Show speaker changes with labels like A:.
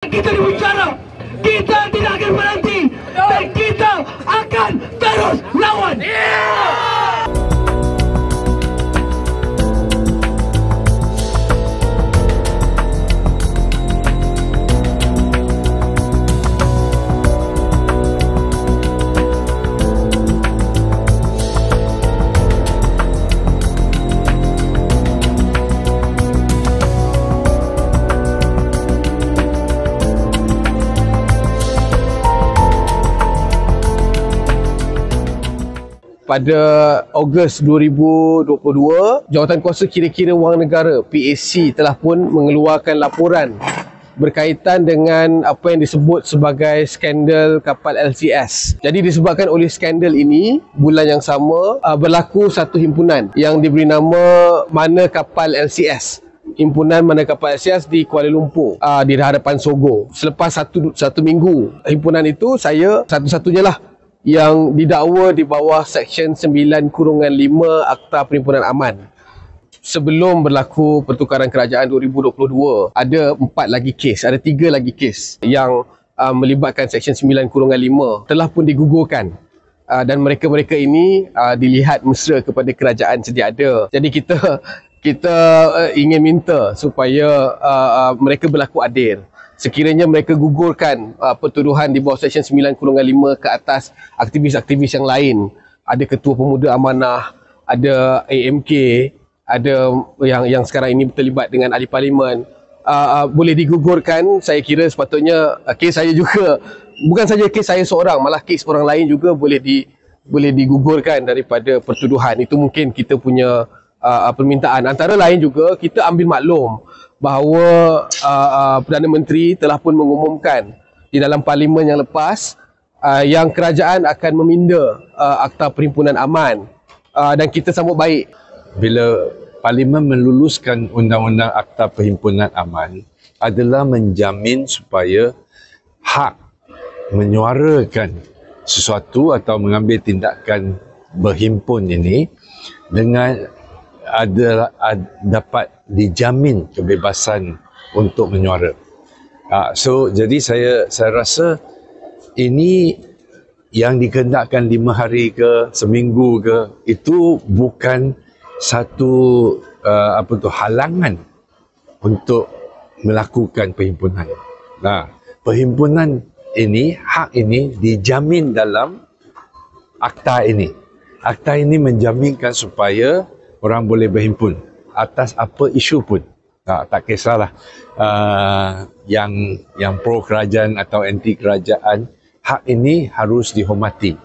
A: Kita berbicara, kita tidak akan berhenti dan kita akan terus lawan.
B: Pada Ogos 2022, Jawatankuasa Kira-Kira Wang Negara PAC telah pun mengeluarkan laporan berkaitan dengan apa yang disebut sebagai skandal kapal LCS. Jadi disebabkan oleh skandal ini, bulan yang sama berlaku satu himpunan yang diberi nama Mana Kapal LCS. Himpunan Mana Kapal LCS di Kuala Lumpur, di hadapan Sogo. Selepas satu minggu himpunan itu, saya satu-satunya lah yang didakwa di bawah Seksyen 9/5 Akta Perhimpunan Aman. Sebelum berlaku pertukaran kerajaan 2022, ada 3 lagi kes yang melibatkan Seksyen 9/5 telah pun digugurkan. Dan mereka-mereka ini dilihat mesra kepada kerajaan sedia ada. Jadi kita ingin minta supaya mereka berlaku adil. Sekiranya mereka gugurkan pertuduhan di bawah Seksyen 9/5 ke atas aktivis-aktivis yang lain, ada Ketua Pemuda Amanah, ada AMK, ada yang sekarang ini terlibat dengan ahli parlimen, boleh digugurkan. Saya kira sepatutnya kes saya juga, bukan saja kes saya seorang, malah kes orang lain juga boleh digugurkan daripada pertuduhan. Itu mungkin kita punya permintaan. Antara lain juga kita ambil maklum bahawa Perdana Menteri telah pun mengumumkan di dalam parlimen yang lepas yang kerajaan akan meminda Akta Perhimpunan Aman, dan kita sambut baik.
C: Bila parlimen meluluskan undang-undang Akta Perhimpunan Aman adalah menjamin supaya hak menyuarakan sesuatu atau mengambil tindakan berhimpun ini dengan dapat dijamin kebebasan untuk menyuara. Jadi saya rasa ini yang dikehendakkan 5 hari ke seminggu ke, itu bukan satu halangan untuk melakukan perhimpunan. Perhimpunan ini, hak ini dijamin dalam akta ini. Akta ini menjaminkan supaya orang boleh berhimpun atas apa isu pun. Tak kisahlah yang pro kerajaan atau anti kerajaan, hak ini harus dihormati.